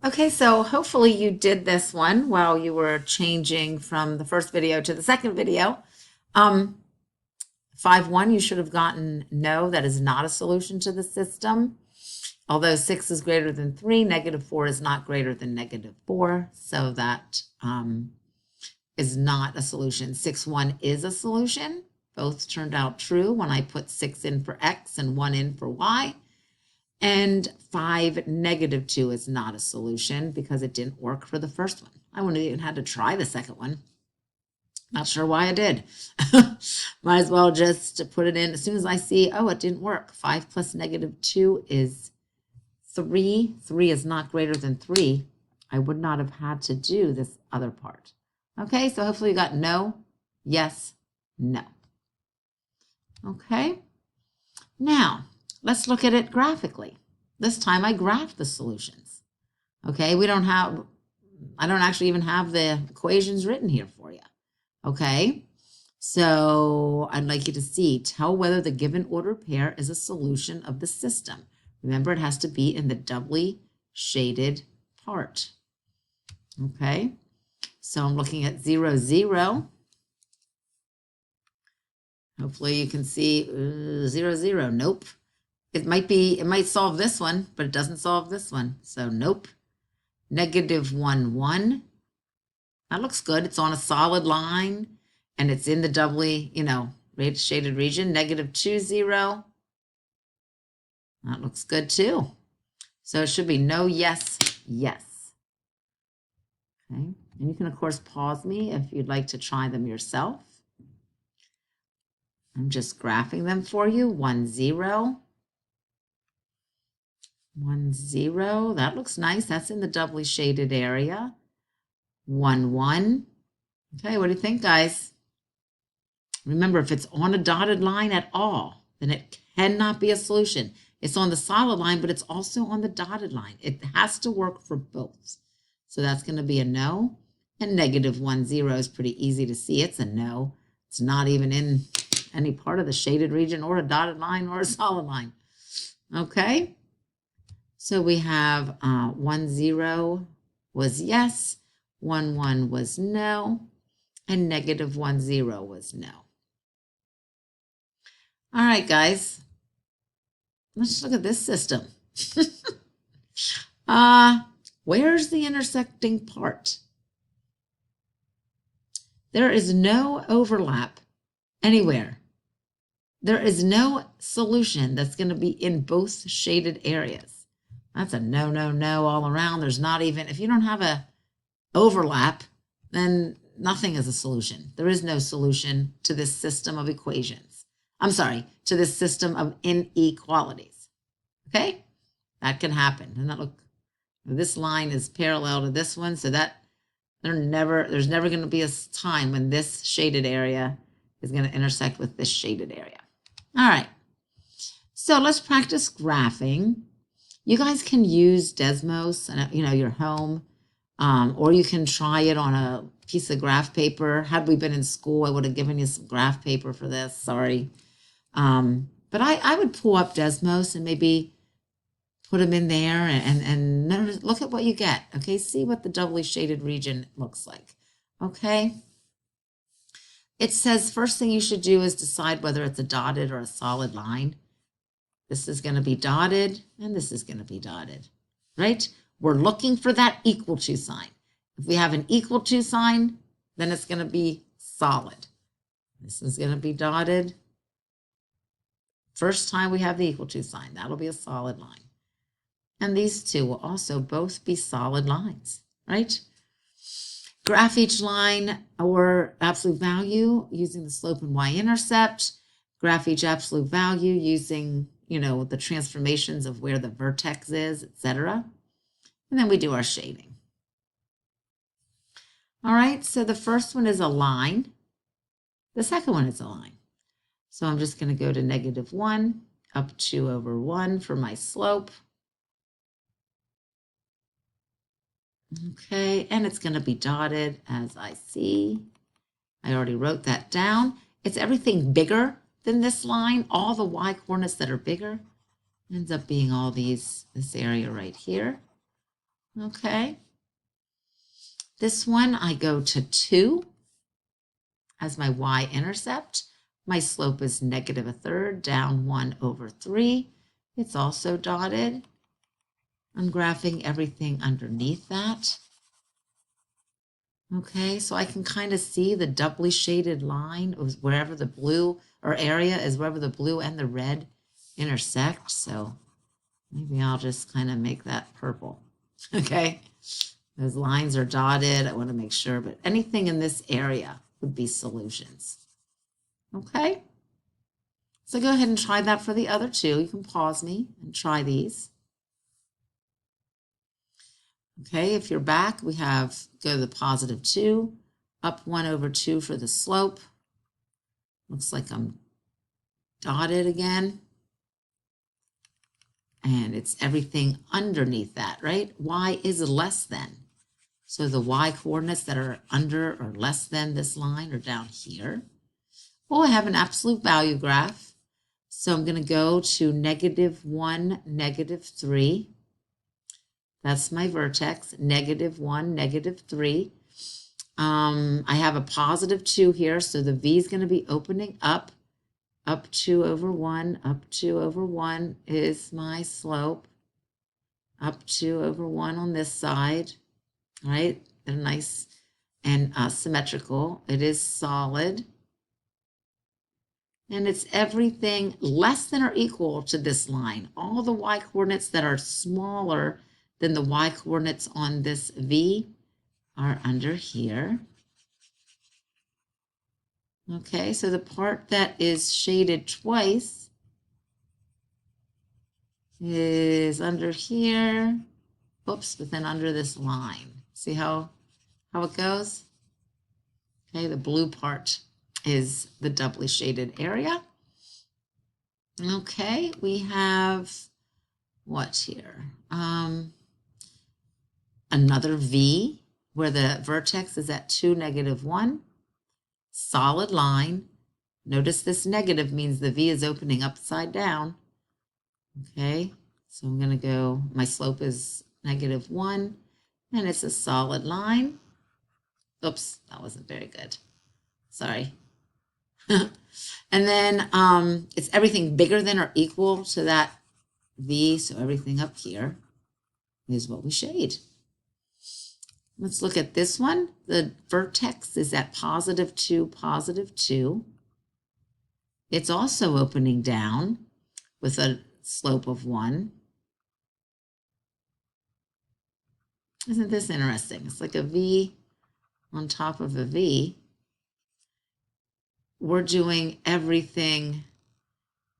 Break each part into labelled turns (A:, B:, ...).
A: Okay, so hopefully you did this one while you were changing from the first video to the second video. Um, 5-1, you should have gotten no, that is not a solution to the system. Although 6 is greater than 3, -4 is not greater than -4, so that is not a solution. 6-1 is a solution. Both turned out true when I put 6 in for x and 1 in for y. And 5, -2 is not a solution because it didn't work for the first one. I wouldn't have even had to try the second one. Not sure why I did. Might as well just put it in as soon as I see, oh, it didn't work. 5 plus -2 is 3. 3 is not greater than 3. I would not have had to do this other part. Okay, so hopefully you got no, yes, no. Okay, now let's look at it graphically. This time I graphed the solutions. Okay, I don't actually even have the equations written here for you. Okay, so I'd like you to tell whether the given order pair is a solution of the system. Remember, it has to be in the doubly shaded part. Okay, so I'm looking at 0, 0. Hopefully you can see 0, 0. Nope. It might solve this one, but it doesn't solve this one. So nope. -1, 1. That looks good. It's on a solid line and it's in the doubly, shaded region. -2, 0. That looks good too. So it should be no, yes, yes. Okay. And you can, of course, pause me if you'd like to try them yourself. I'm just graphing them for you. 1, 0. 1, 0. That looks nice. That's in the doubly shaded area. 1, 1. Okay, what do you think, guys? Remember, if it's on a dotted line at all, then it cannot be a solution. It's on the solid line, but it's also on the dotted line. It has to work for both. So that's going to be a no. And -1, 0 is pretty easy to see. It's a no. It's not even in any part of the shaded region or a dotted line or a solid line. Okay. So we have 1, 0 was yes, 1, 1 was no, and -1, 0 was no. All right, guys, let's look at this system. Where's the intersecting part? There is no overlap anywhere. There is no solution that's going to be in both shaded areas. That's a no, no, no all around. There's not even, if you don't have a overlap, then nothing is a solution. There is no solution to this system of equations. I'm sorry, to this system of inequalities. Okay? That can happen. And that look, this line is parallel to this one, so that there's never going to be a time when this shaded area is going to intersect with this shaded area. All right. So let's practice graphing. You guys can use Desmos, your home, or you can try it on a piece of graph paper. Had we been in school, I would have given you some graph paper for this. Sorry. But I would pull up Desmos and maybe put them in there and look at what you get. Okay, see what the doubly shaded region looks like. Okay. It says first thing you should do is decide whether it's a dotted or a solid line. This is going to be dotted, and this is going to be dotted, right? We're looking for that equal to sign. If we have an equal to sign, then it's going to be solid. This is going to be dotted. First time we have the equal to sign, that'll be a solid line. And these two will also both be solid lines, right? Graph each line or absolute value using the slope and y-intercept. Graph each absolute value using the transformations of where the vertex is, etc. And then we do our shading. All right, so the first one is a line. The second one is a line. So I'm just going to go to -1 up 2 over 1 for my slope. Okay, and it's going to be dotted as I see. I already wrote that down. It's everything bigger than this line. All the y coordinates that are bigger ends up being all this area right here. Okay. This one, I go to 2 as my y-intercept. My slope is -1/3, down 1/3. It's also dotted. I'm graphing everything underneath that. Okay, so I can kind of see the doubly shaded line of wherever the blue or area is, wherever the blue and the red intersect. So maybe I'll just kind of make that purple. Okay, those lines are dotted. I want to make sure, but anything in this area would be solutions. Okay, so go ahead and try that for the other two. You can pause me and try these. Okay, if you're back, we have go to the +2, up 1/2 for the slope. Looks like I'm dotted again. And it's everything underneath that, right? Y is less than. So the y coordinates that are under or less than this line are down here. Well, I have an absolute value graph. So I'm going to go to -1, -3. That's my vertex, -1, -3. I have a +2 here, so the V is going to be opening up 2/1, up 2/1 is my slope, up 2/1 on this side, right? They're nice and symmetrical. It is solid. And it's everything less than or equal to this line. All the y coordinates that are smaller than the y coordinates on this V are under here. Okay, so the part that is shaded twice is under here. Oops, but then under this line. See how it goes? Okay, the blue part is the doubly shaded area. Okay, we have what here? Another V where the vertex is at 2, -1. Solid line. Notice this negative means the V is opening upside down. Okay, so I'm going to go, my slope is -1, and it's a solid line. Oops, that wasn't very good. Sorry. And then it's everything bigger than or equal to that V, so everything up here is what we shade. Let's look at this one. The vertex is at +2, +2. It's also opening down with a slope of 1. Isn't this interesting? It's like a V on top of a V. We're doing everything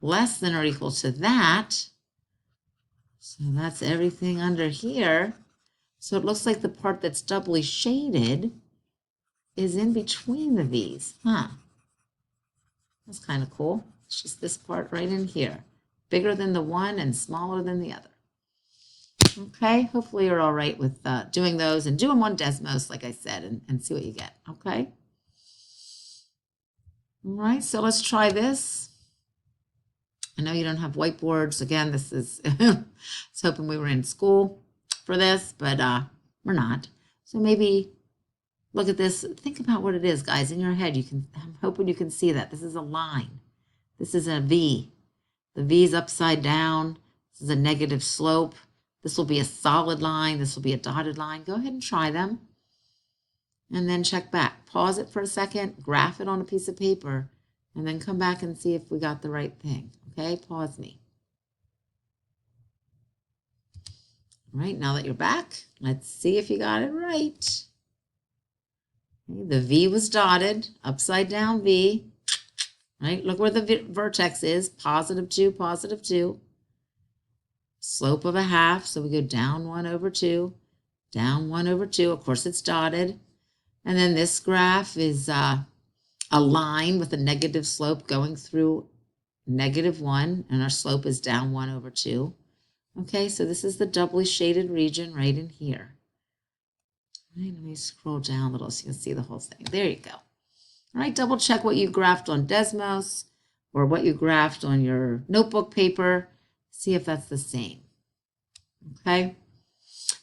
A: less than or equal to that. So that's everything under here. So it looks like the part that's doubly shaded is in between the V's. Huh. That's kind of cool. It's just this part right in here. Bigger than the one and smaller than the other. Okay, hopefully you're all right with doing those, and do them on Desmos, like I said, and see what you get, okay? All right, so let's try this. I know you don't have whiteboards. Again, this is, I was hoping we were in school for this, but we're not. So maybe look at this. Think about what it is, guys, in your head. I'm hoping you can see that. This is a line. This is a V. The V is upside down. This is a negative slope. This will be a solid line. This will be a dotted line. Go ahead and try them. And then check back. Pause it for a second. Graph it on a piece of paper. And then come back and see if we got the right thing. Okay, pause me. All right, now that you're back, let's see if you got it right. Okay, the V was dotted, upside down V. Right, look where the vertex is, +2, +2. Slope of 1/2, so we go down 1/2, down 1/2. Of course, it's dotted. And then this graph is a line with a negative slope going through -1, and our slope is down 1/2. Okay, so this is the doubly shaded region right in here. All right, let me scroll down a little so you can see the whole thing. There you go. All right, double check what you graphed on Desmos or what you graphed on your notebook paper. See if that's the same. Okay.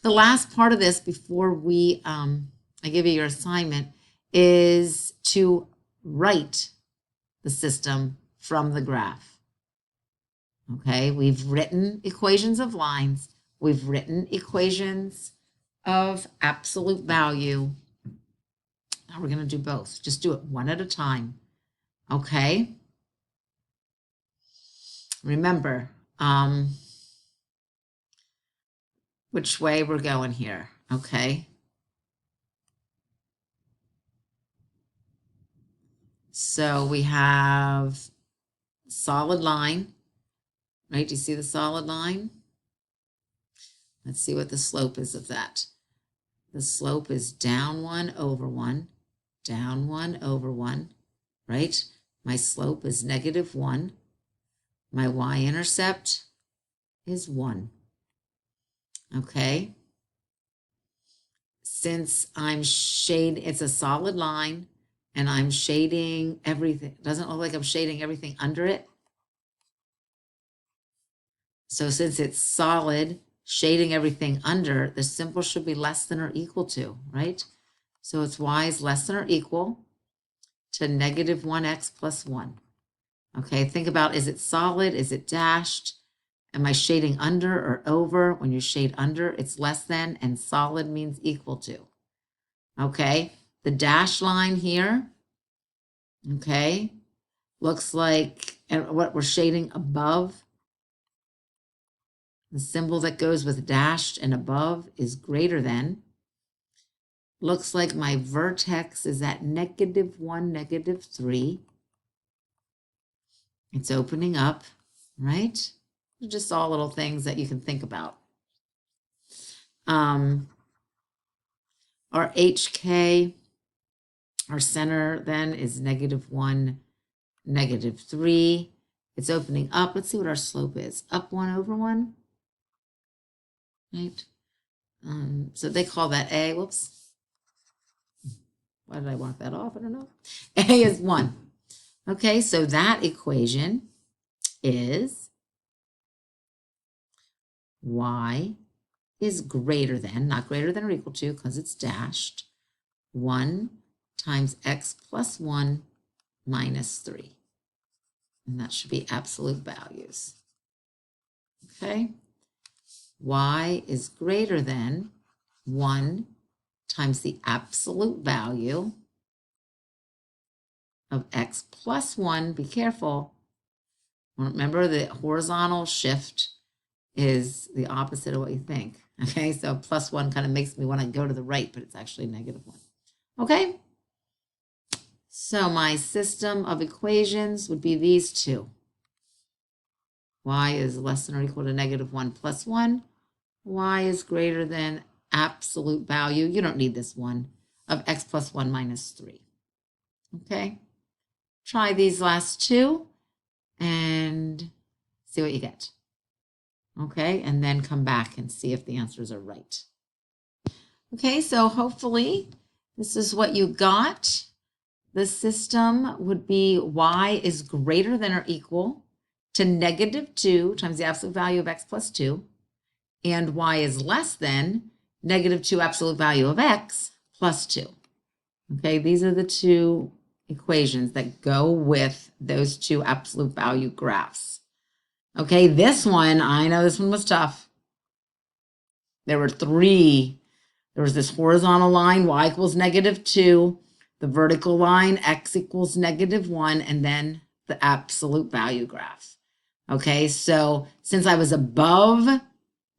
A: The last part of this before we, I give you your assignment, is to write the system from the graph. Okay, we've written equations of lines. We've written equations of absolute value. Now we're going to do both. Just do it one at a time. Okay. Remember, which way we're going here. Okay. So we have solid line, right? Do you see the solid line? Let's see what the slope is of that. The slope is down 1 over 1, down 1 over 1, right? My slope is -1. My y-intercept is 1. Okay. Since I'm shading, it's a solid line, and I'm shading everything. It doesn't look like I'm shading everything under it. So since it's solid, shading everything under, the symbol should be less than or equal to, right? So it's y is less than or equal to -1x plus 1. Okay, think about, is it solid? Is it dashed? Am I shading under or over? When you shade under, it's less than, and solid means equal to. Okay, the dashed line here, okay, looks like, and what we're shading above, the symbol that goes with dashed and above is greater than. Looks like my vertex is at -1, -3. It's opening up, right? Just all little things that you can think about. Our HK, our center then is -1, -3. It's opening up. Let's see what our slope is. Up 1 over 1, right? So they call that A. Whoops. Why did I mark that off? I don't know. A is 1. Okay, so that equation is y is greater than, not greater than or equal to, because it's dashed, 1 times x plus 1 minus 3. And that should be absolute values. Okay? Y is greater than 1 times the absolute value of x plus 1. Be careful. Remember, the horizontal shift is the opposite of what you think. Okay, so plus 1 kind of makes me want to go to the right, but it's actually -1. Okay, so my system of equations would be these two. Y is less than or equal to -1 plus 1. Y is greater than absolute value, you don't need this one, of x plus 1 minus 3. Okay, try these last two and see what you get. Okay, and then come back and see if the answers are right. Okay, so hopefully this is what you got. The system would be y is greater than or equal to -2 times the absolute value of x plus 2, and y is less than -2 absolute value of x plus 2. Okay, these are the two equations that go with those two absolute value graphs. Okay, this one, I know this one was tough. There were three. There was this horizontal line, y equals -2, the vertical line, x equals -1, and then the absolute value graph. Okay, so since I was above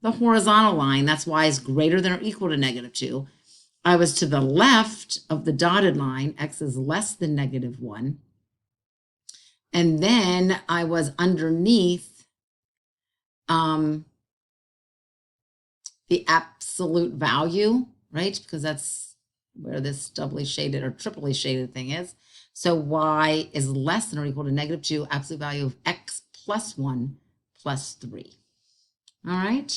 A: the horizontal line, that's y is greater than or equal to -2. I was to the left of the dotted line, x is less than -1. And then I was underneath the absolute value, right? Because that's where this doubly shaded or triply shaded thing is. So y is less than or equal to -2 absolute value of x plus 1 plus 3. All right,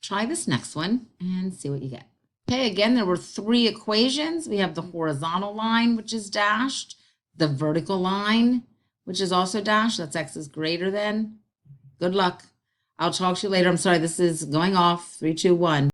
A: try this next one and see what you get. Okay, again, there were three equations. We have the horizontal line, which is dashed, the vertical line, which is also dashed, that's x is greater than. Good luck. I'll talk to you later. I'm sorry, this is going off. 3, 2, 1.